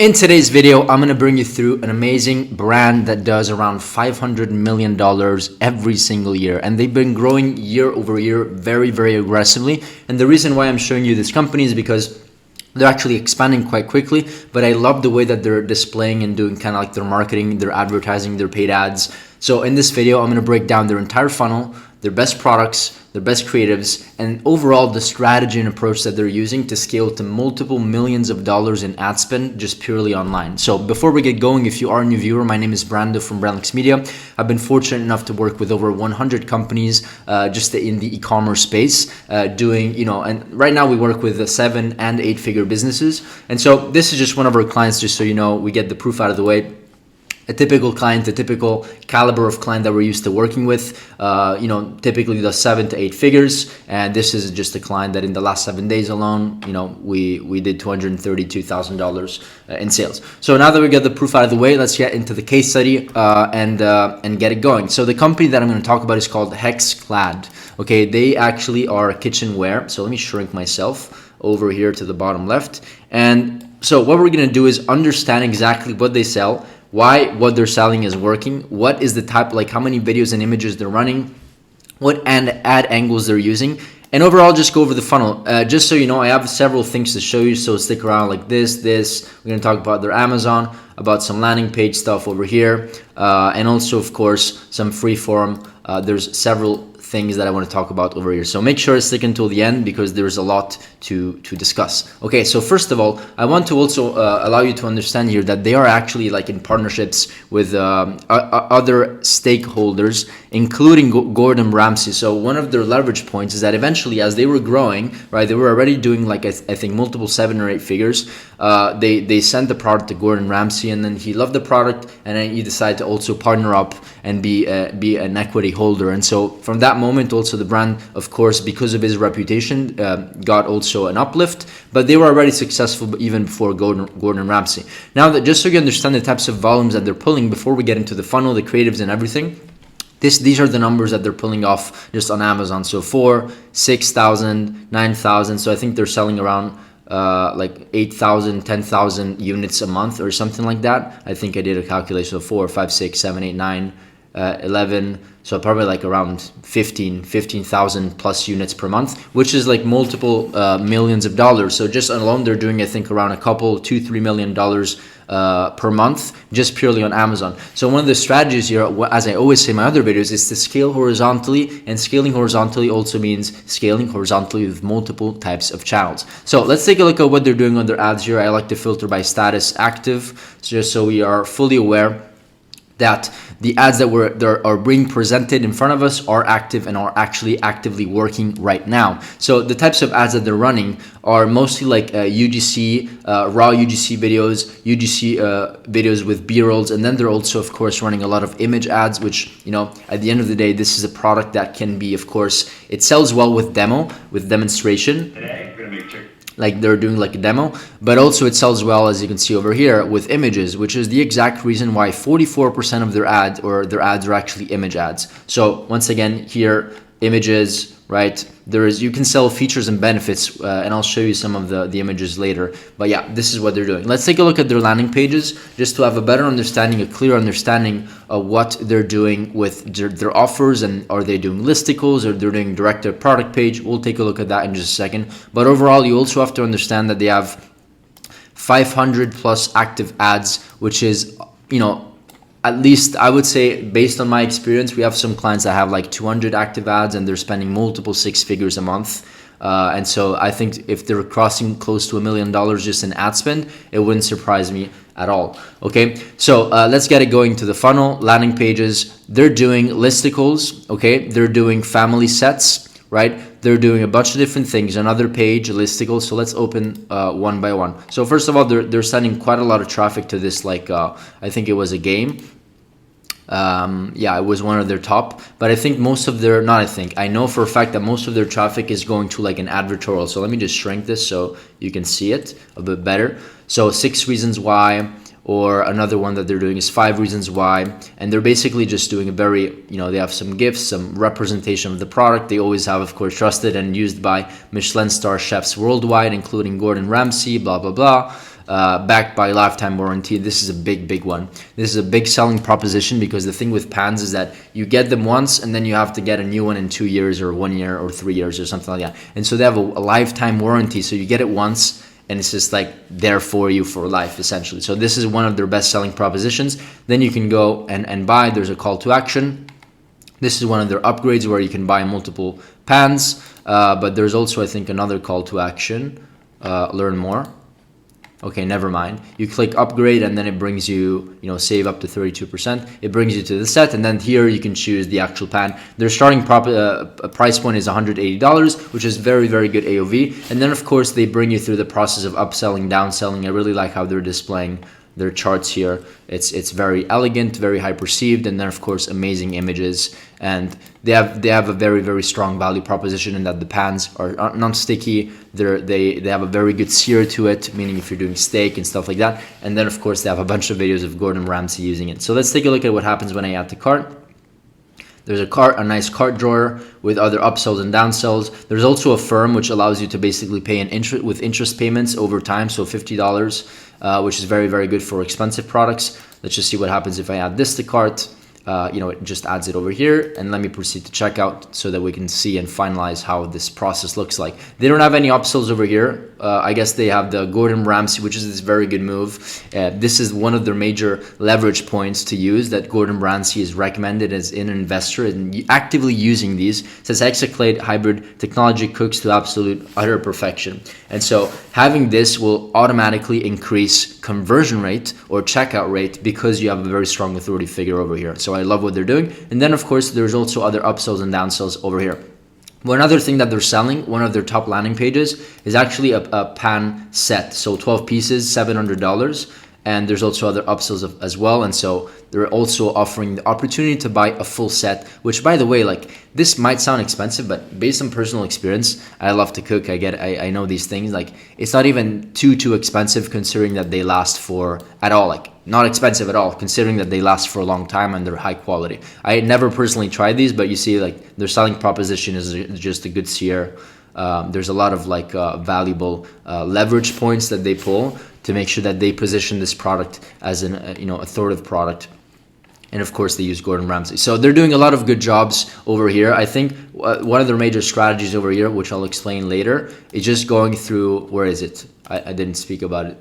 In today's video, I'm going to bring you through an amazing brand that does around $500 million every single year. And they've been growing year over year very, very aggressively. And the reason why I'm showing you this company is because they're actually expanding quite quickly, but I love the way that they're displaying and doing kind of like their marketing, their advertising, their paid ads. So in this video, I'm going to break down their entire funnel, their best products, their best creatives, and overall the strategy and approach that they're using to scale to multiple millions of dollars in ad spend just purely online. So before we get going, if you are a new viewer, my name is Brando from Brandlix Media. I've been fortunate enough to work with over 100 companies just in the e-commerce space, and right now we work with 7 and 8 figure businesses. And so this is just one of our clients, just so you know, we get the proof out of the way. A typical client, a typical caliber of client that we're used to working with, typically does 7 to 8 figures. And this is just a client that in the last 7 days alone, we did $232,000 in sales. So now that we get the proof out of the way, let's get into the case study and get it going. So the company that I'm going to talk about is called HexClad. Okay, they actually are kitchenware. So let me shrink myself over here to the bottom left. And so what we're going to do is understand exactly what they sell, why what they're selling is working, what is the type, like how many videos and images they're running, what ad angles they're using, and overall just go over the funnel. Just so you know, I have several things to show you, so stick around like this. We're going to talk about their Amazon, about some landing page stuff over here, and also, of course, some free form. There's several things that I want to talk about over here. So make sure to stick until the end because there's a lot to discuss. Okay, so first of all, I want to also allow you to understand here that they are actually like in partnerships with other stakeholders, including Gordon Ramsay. So one of their leverage points is that eventually as they were growing, right, they were already doing like I think multiple 7 or 8 figures. They sent the product to Gordon Ramsay, and then he loved the product, and then he decided to also partner up and be an equity holder. And so from that moment also the brand, of course, because of his reputation, got also an uplift, but they were already successful even before Gordon Ramsay. Now that just so you understand the types of volumes that they're pulling before we get into the funnel, the creatives and everything, these are the numbers that they're pulling off just on Amazon. So 4,000, 6,000, 9,000. So I think they're selling around like 8,000, 10,000 units a month or something like that. I think I did a calculation of 4, 5, 6, 7, 8, 9, 11. So probably like around 15,000 plus units per month, which is like multiple millions of dollars. So just alone, they're doing, I think, around a couple, $2-3 million per month, just purely on Amazon. So one of the strategies here, as I always say in my other videos, is to scale horizontally, and scaling horizontally also means scaling horizontally with multiple types of channels. So let's take a look at what they're doing on their ads here. I like to filter by status active, just so we are fully aware that the ads that are being presented in front of us are active and are actually actively working right now. So the types of ads that they're running are mostly like UGC, raw UGC videos, UGC videos with B-rolls, and then they're also, of course, running a lot of image ads, which, at the end of the day, this is a product that can be, of course, it sells well with demonstration. Today, we're gonna make chicken. Like they're doing like a demo, but also it sells well, as you can see over here, with images, which is the exact reason why 44% of their ads are actually image ads. So once again, here, images, right? You can sell features and benefits, and I'll show you some of the images later. But yeah, this is what they're doing. Let's take a look at their landing pages just to have a better understanding, a clear understanding of what they're doing with their offers, and are they doing listicles or they're doing direct to product page. We'll take a look at that in just a second. But overall, you also have to understand that they have 500 plus active ads, which is, at least I would say, based on my experience, we have some clients that have like 200 active ads and they're spending multiple 6 figures a month. And so I think if they're crossing close to $1 million just in ad spend, it wouldn't surprise me at all. Okay, so let's get it going to the funnel. Landing pages, they're doing listicles. Okay, they're doing family sets, right? They're doing a bunch of different things. Another page, listicle. So let's open one by one. So first of all, they're sending quite a lot of traffic to this, like I think it was a game. It was one of their top, but I think I know for a fact that most of their traffic is going to like an advertorial. So let me just shrink this so you can see it a bit better. So 6 reasons why, or another one that they're doing is 5 reasons why, and they're basically just doing a very, they have some gifts, some representation of the product. They always have, of course, trusted and used by Michelin star chefs worldwide, including Gordon Ramsay, blah blah blah. backed by lifetime warranty. This is a big one. This is a big selling proposition, because the thing with pans is that you get them once and then you have to get a new one in 2 years or 1 year or 3 years or something like that. And so they have a lifetime warranty, so you get it once and it's just like there for you for life, essentially. So this is one of their best selling propositions. Then you can go and buy. There's a call to action. This is one of their upgrades where you can buy multiple pans, but there's also, I think, another call to action, learn more. Okay, never mind. You click upgrade and then it brings you, save up to 32%. It brings you to the set, and then here you can choose the actual pan. Their starting price point is $180, which is very, very good AOV. And then, of course, they bring you through the process of upselling, downselling. I really like how they're displaying their charts here. It's very elegant, very high perceived, and then of course amazing images. And they have a very, very strong value proposition in that the pans are non-sticky. They have a very good sear to it, meaning if you're doing steak and stuff like that. And then of course they have a bunch of videos of Gordon Ramsay using it. So let's take a look at what happens when I add to cart. There's a nice cart drawer with other upsells and downsells. There's also a firm which allows you to basically pay with interest payments over time, so $50, which is very, very good for expensive products. Let's just see what happens if I add this to cart. It just adds it over here, and let me proceed to checkout so that we can see and finalize how this process looks like. They don't have any upsells over here. I guess they have the Gordon Ramsay, which is this very good move. This is one of their major leverage points to use, that Gordon Ramsay is recommended as an investor and actively using these. It says HexClad hybrid technology cooks to absolute utter perfection. And so having this will automatically increase conversion rate or checkout rate because you have a very strong authority figure over here. So I love what they're doing. And then of course there's also other upsells and downsells over here. One other thing that they're selling, one of their top landing pages, is actually a pan set. So 12 pieces, $700. And there's also other upsells as well. And so they're also offering the opportunity to buy a full set, which, by the way, like, this might sound expensive, but based on personal experience, I love to cook. I know these things. Like, it's not even too expensive considering that they last for at all. Like, not expensive at all, considering that they last for a long time and they're high quality. I never personally tried these, but you see, like, their selling proposition is just a good sear. There's a lot of valuable leverage points that they pull to make sure that they position this product as an authoritative product. And of course they use Gordon Ramsay. So they're doing a lot of good jobs over here. I think one of their major strategies over here, which I'll explain later, is just going through, where is it? I didn't speak about it.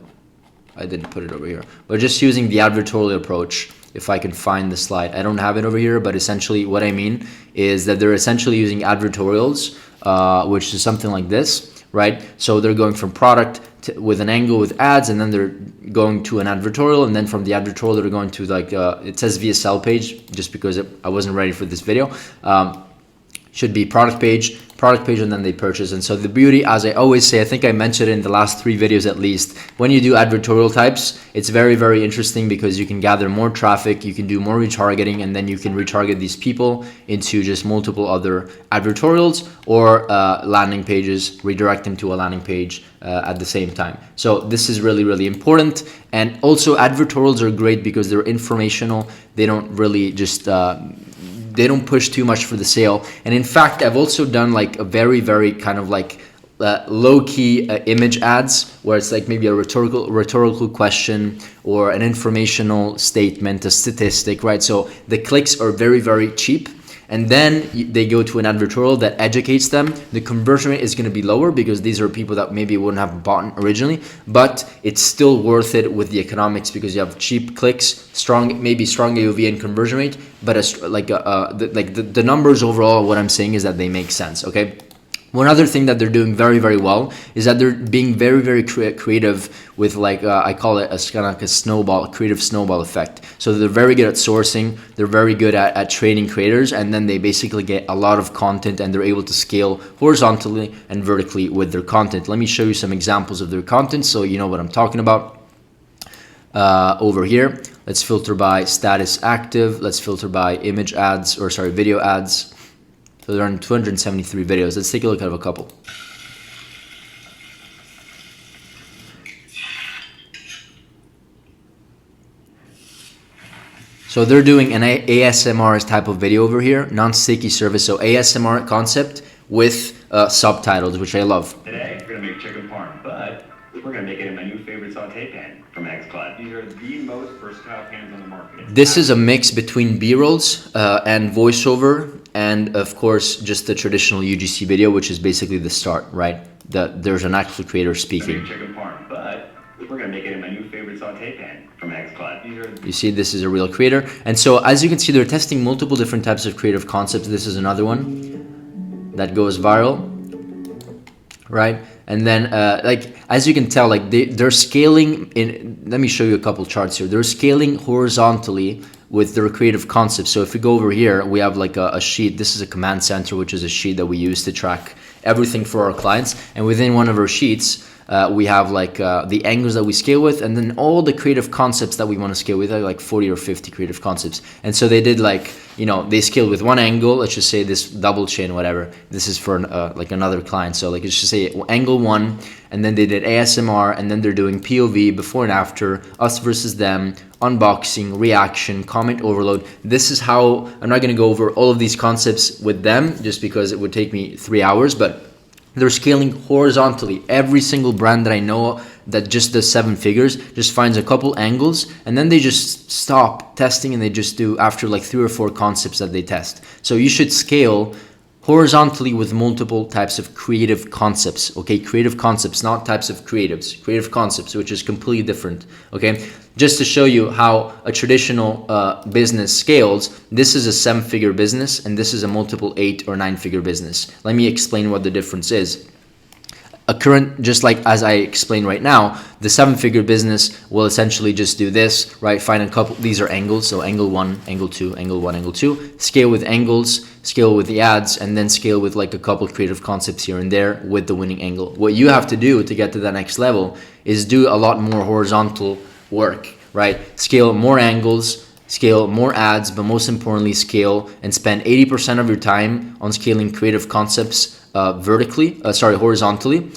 I didn't put it over here. But just using the advertorial approach. If I can find the slide. I don't have it over here, but essentially what I mean is that they're essentially using advertorials, which is something like this, right? So they're going from product with an angle with ads, and then they're going to an advertorial, and then from the advertorial they're going to it says VSL page, just because I wasn't ready for this video. Should be product page, and then they purchase. And so the beauty, as I always say, I think I mentioned it in the last 3 videos at least, when you do advertorial types, it's very, very interesting because you can gather more traffic, you can do more retargeting, and then you can retarget these people into just multiple other advertorials or landing pages, redirect them to a landing page at the same time. So this is really, really important. And also advertorials are great because they're informational. They don't really just they don't push too much for the sale. And in fact, I've also done like a very, very kind of like low-key image ads where it's like maybe a rhetorical question or an informational statement, a statistic, right? So the clicks are very, very cheap. And then they go to an advertorial that educates them. The conversion rate is going to be lower because these are people that maybe wouldn't have bought originally, but it's still worth it with the economics because you have cheap clicks, maybe strong AOV and conversion rate, but the numbers overall, what I'm saying is that they make sense, okay? One other thing that they're doing very, very well is that they're being very, very creative with I call it kind of like a creative snowball effect. So they're very good at sourcing, they're very good at training creators, and then they basically get a lot of content and they're able to scale horizontally and vertically with their content. Let me show you some examples of their content so you know what I'm talking about. Over here, let's filter by status active, let's filter by image ads, video ads. So they're on 273 videos. Let's take a look at a couple. So they're doing an ASMR type of video over here, non-sticky service. So ASMR concept with subtitles, which I love. Today, we're going to make chicken parm, but we're going to make it in my new favorite saute pan. HexClad. These are the most versatile pans on the market. This is a mix between B-rolls and voiceover, and of course just the traditional UGC video, which is basically the start, right? There's an actual creator speaking. Chicken parm, but we're gonna make it in my new favorite saute pan from HexClad. You see, this is a real creator, and so as you can see, they're testing multiple different types of creative concepts. This is another one that goes viral, right? And then like as you can tell, like they're scaling in. Let me show you a couple charts here. They're scaling horizontally with their creative concepts. So if we go over here, we have like a sheet. This is a command center, which is a sheet that we use to track everything for our clients. And within one of our sheets, we have like the angles that we scale with, and then all the creative concepts that we want to scale with, like 40 or 50 creative concepts. And so they did like, you know, they scaled with one angle. Let's just say this double chain, whatever. This is for like another client. So like let's just say angle 1, and then they did ASMR, and then they're doing POV, before and after, us versus them, unboxing, reaction, comment overload. This is how, I'm not going to go over all of these concepts with them just because it would take me 3 hours, but they're scaling horizontally. Every single brand that I know that just does 7 figures just finds a couple angles, and then they just stop testing, and they just do after like 3 or 4 concepts that they test. So you should scale horizontally with multiple types of creative concepts. Okay, creative concepts, not types of creatives. Creative concepts, which is completely different. Okay, just to show you how a traditional business scales, this is a 7-figure business, and this is a multiple 8 or 9-figure business. Let me explain what the difference is. A current, just like as I explained right now, the 7-figure business will essentially just do this, right? Find a couple, these are angles, so angle 1, angle 2, angle 1, angle 2, scale with angles, scale with the ads, and then scale with like a couple creative concepts here and there with the winning angle. What you have to do to get to the next level is do a lot more horizontal work, right? Scale more angles, scale more ads, but most importantly, scale and spend 80% of your time on scaling creative concepts horizontally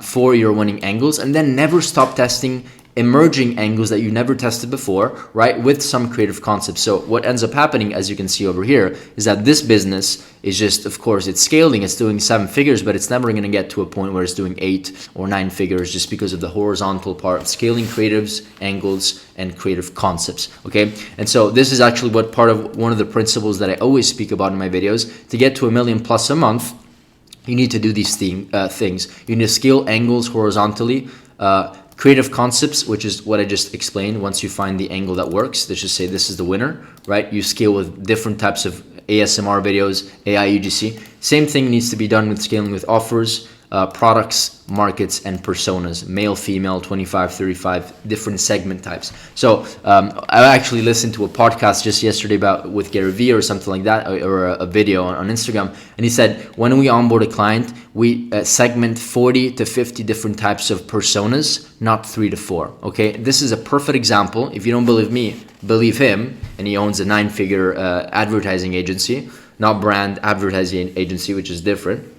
for your winning angles, and then never stop testing emerging angles that you never tested before, right, with some creative concepts. So what ends up happening, as you can see over here, is that this business is just, of course, it's scaling, it's doing 7 figures, but it's never going to get to a point where it's doing 8 or 9 figures just because of the horizontal part, scaling creatives, angles, and creative concepps. Okay, and so this is actually what part of one of the principles that I always speak about in my videos. To get to $1 million plus a month, you need to do these things. You need to scale angles horizontally, creative concepts, which is what I just explained. Once you find the angle that works, let's just say this is the winner, right? You scale with different types of ASMR videos, AI UGC. Same thing needs to be done with scaling with offers, products, markets, and personas, male, female, 25, 35, different segment types. So I actually listened to a podcast just yesterday with Gary Vee or something like that, or a video on Instagram, and he said when we onboard a client, we segment 40 to 50 different types of personas, not 3 to 4. Okay, this is a perfect example. If you don't believe me, believe him, and he owns a 9-figure advertising agency, not brand advertising agency, which is different.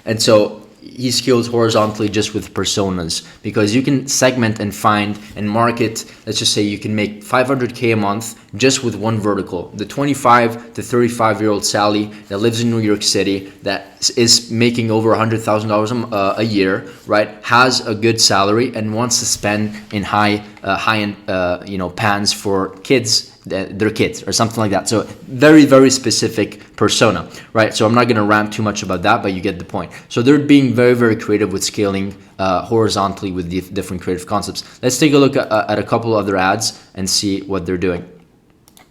And so he scales horizontally just with personas, because you can segment and find and market. Let's just say you can make 500K a month just with one vertical. The 25 to 35-year-old Sally that lives in New York City, that is making over $100,000 a year, right? Has a good salary and wants to spend in high-end pans for kids, their kids or something like that. So very, very specific persona, right? So I'm not going to rant too much about that, but you get the point. So they're being very, very creative with scaling horizontally with the different creative concepts. Let's take a look at a couple other ads and see what they're doing.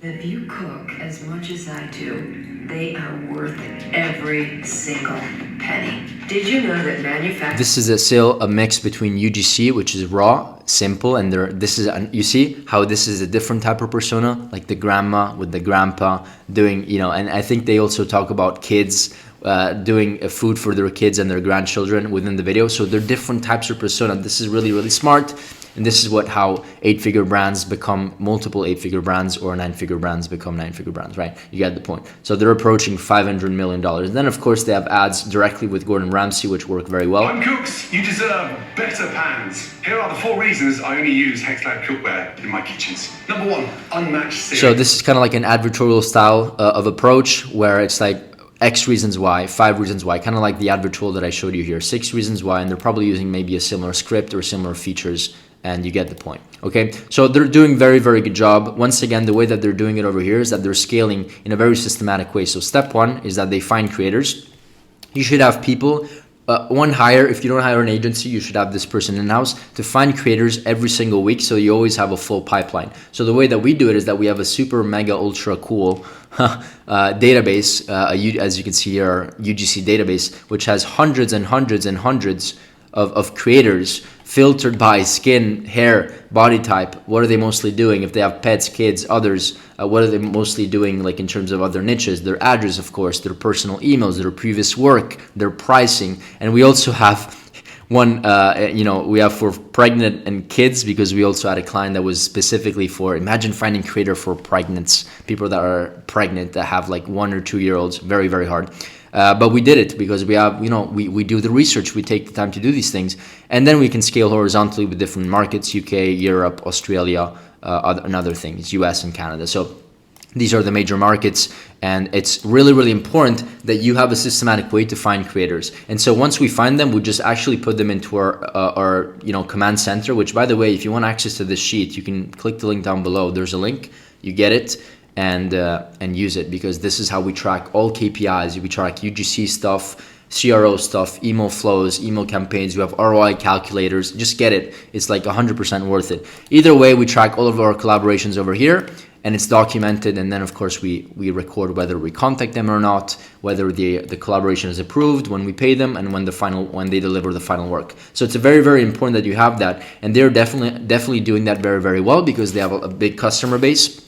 If you cook as much as I do, they are worth every single penny. Did you know that manufacturers... This is a mix between UGC, which is raw, simple, and you see how this is a different type of persona, like the grandma with the grandpa doing, and I think they also talk about kids doing food for their kids and their grandchildren within the video. So they're different types of persona. This is really, really smart. And this is how 8-figure brands become multiple 8-figure brands, or 9-figure brands become 9-figure brands, right? You get the point. So they're approaching $500 million. And then, of course, they have ads directly with Gordon Ramsay, which work very well. Home cooks, you deserve better pans. Here are the 4 reasons I only use HexClad cookware in my kitchens. Number 1, unmatched series. So this is kind of like an advertorial style of approach, where it's like X reasons why, 5 reasons why, kind of like the advertorial that I showed you here, 6 reasons why, and they're probably using maybe a similar script or similar features and you get the point. Okay, so they're doing very, very good job. Once again, the way that they're doing it over here is that they're scaling in a very systematic way. So step one is that they find creators. You should have people, one hire. If you don't hire an agency, you should have this person in-house to find creators every single week, so you always have a full pipeline. So the way that we do it is that we have a super mega ultra cool database, as you can see here, our UGC database, which has hundreds and hundreds and hundreds of creators filtered by skin, hair, body type. What are they mostly doing? If they have pets, kids, others, what are they mostly doing, like in terms of other niches? Their address, of course, their personal emails, their previous work, their pricing. And we also have one, we have for pregnant and kids, because we also had a client that was specifically for, imagine finding creator for pregnants, people that are pregnant that have like 1 or 2 year olds, very, very hard. But we did it because we have, we do the research, we take the time to do these things, and then we can scale horizontally with different markets, UK, Europe, Australia, and other things, US and Canada. So these are the major markets, and it's really, really important that you have a systematic way to find creators. And so once we find them, we just actually put them into our command center, which, by the way, if you want access to this sheet, you can click the link down below. There's a link, you get it, and use it, because this is how we track all KPIs. We track UGC stuff, CRO stuff, email flows, email campaigns. We have ROI calculators. Just get it. It's like 100% worth it. Either way, we track all of our collaborations over here, and it's documented. And then, of course, we record whether we contact them or not, whether the collaboration is approved, when we pay them, and when they deliver the final work. So it's very, very important that you have that. And they're definitely doing that very, very well, because they have a big customer base.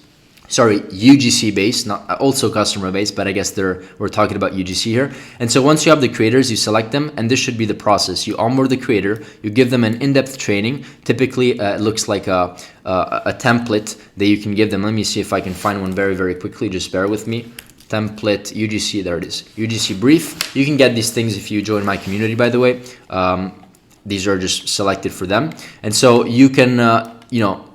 Sorry, UGC base, not also customer base, but I guess we're talking about UGC here. And so once you have the creators, you select them, and this should be the process. You onboard the creator, you give them an in-depth training. Typically, it looks like a template that you can give them. Let me see if I can find one very, very quickly. Just bear with me. Template, UGC, there it is. UGC brief. You can get these things if you join my community, by the way. These are just selected for them. And so you can,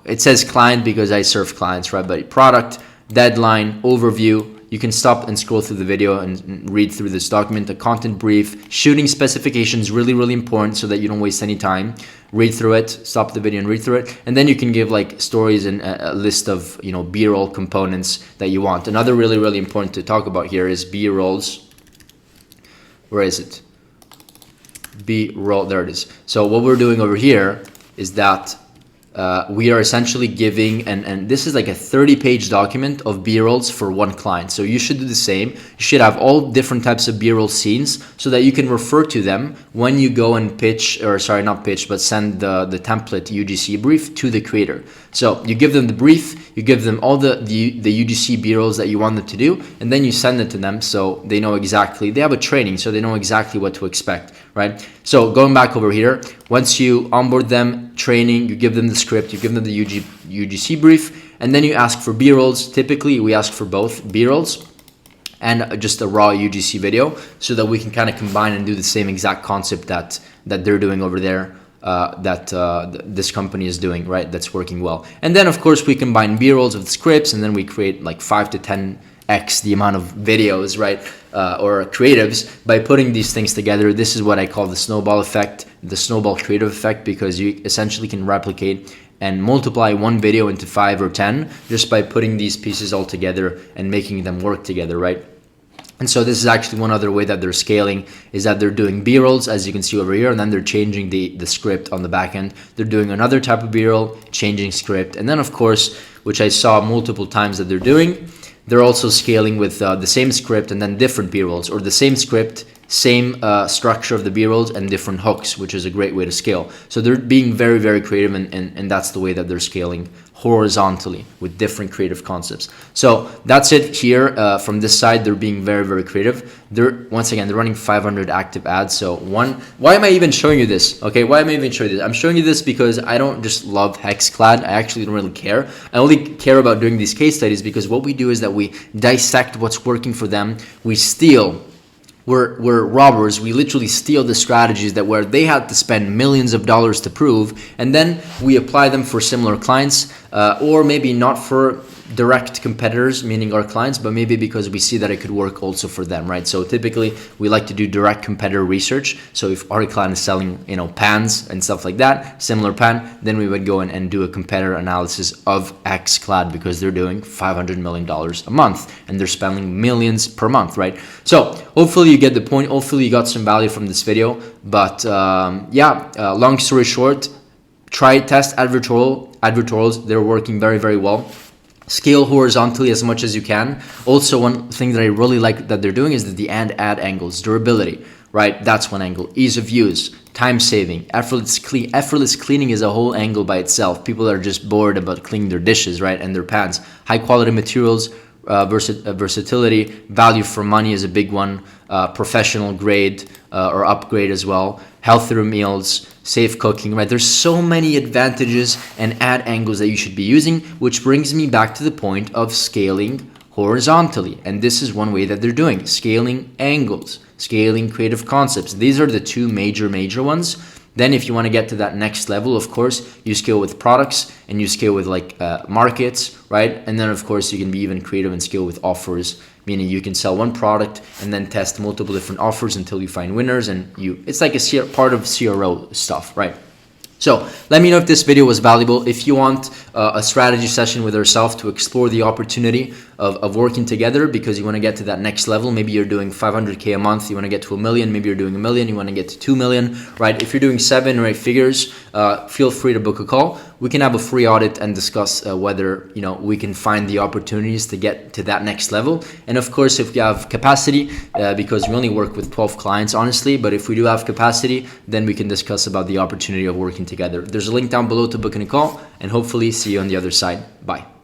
it says client because I serve clients, right? But product, deadline, overview. You can stop and scroll through the video and read through this document. The content brief, shooting specifications, really, really important so that you don't waste any time. Read through it, stop the video and read through it. And then you can give like stories and a list of, B-roll components that you want. Another really, really important to talk about here is B-rolls. Where is it? B-roll, there it is. So what we're doing over here is that we are essentially giving, and this is like a 30-page document of B-rolls for one client. So you should do the same. You should have all different types of B-roll scenes so that you can refer to them when you go and pitch, or sorry, not pitch, but send the template UGC brief to the creator. So you give them the brief, you give them all the UGC B-rolls that you want them to do, and then you send it to them so they know exactly, they have a training, so they know exactly what to expect, right? So going back over here, once you onboard them, training, you give them the script, you give them the UGC brief, and then you ask for B-rolls. Typically, we ask for both B-rolls and just a raw UGC video so that we can kind of combine and do the same exact concept that they're doing over there, this company is doing, right? That's working well. And then, of course, we combine B-rolls with scripts, and then we create like 5 to 10x the amount of videos, right? Or creatives by putting these things together. This is what I call the snowball effect, the snowball creative effect, because you essentially can replicate and multiply one video into 5 or 10 just by putting these pieces all together and making them work together, right? And so this is actually one other way that they're scaling, is that they're doing B-rolls, as you can see over here, and then they're changing the script on the back end. They're doing another type of B-roll, changing script, and then, of course, which I saw multiple times that they're doing, they're also scaling with the same script and then different B-rolls, or the same script, same structure of the B-rolls and different hooks, which is a great way to scale. So they're being very, very creative, and that's the way that they're scaling horizontally with different creative concepts. So that's it here from this side. They're being very, very creative. Once again, they're running 500 active ads. So why am I even showing you this? Okay, why am I even showing you this? I'm showing you this because I don't just love HexClad. I actually don't really care. I only care about doing these case studies because what we do is that we dissect what's working for them. We steal. We're robbers. We literally steal the strategies that where they had to spend millions of dollars to prove, and then we apply them for similar clients, or maybe not for direct competitors, meaning our clients, but maybe because we see that it could work also for them, right? So typically we like to do direct competitor research. So if our client is selling, you know, pans and stuff like that, similar pan, then we would go in and do a competitor analysis of HexClad because they're doing $500 million a month and they're spending millions per month, right? So hopefully you get the point. Hopefully you got some value from this video. But long story short, try test advertorials. They're working very, very well. Scale horizontally as much as you can. Also, one thing that I really like that they're doing is that the ad angles, durability, right? That's one angle. Ease of use, time saving, effortless cleaning is a whole angle by itself. People are just bored about cleaning their dishes, right? And their pans. High quality materials, versatility, value for money is a big one. Professional grade or upgrade as well. Healthier meals, safe cooking, right? There's so many advantages and ad angles that you should be using, which brings me back to the point of scaling horizontally. And this is one way that they're doing, scaling angles, scaling creative concepts. These are the two major ones. Then if you want to get to that next level, of course, you scale with products and you scale with like markets, right? And then of course you can be even creative and scale with offers, meaning you can sell one product and then test multiple different offers until you find winners, and it's like a part of CRO stuff, right? So let me know if this video was valuable. If you want a strategy session with yourself to explore the opportunity of working together because you want to get to that next level, maybe you're doing 500K a month, you want to get to $1 million, maybe you're doing $1 million, you want to get to 2 million, right? If you're doing 7 or 8 figures, feel free to book a call. We can have a free audit and discuss whether, you know, we can find the opportunities to get to that next level. And of course, if you have capacity, because we only work with 12 clients, honestly, but if we do have capacity, then we can discuss about the opportunity of working together. There's a link down below to book in a call, and hopefully see you on the other side. Bye.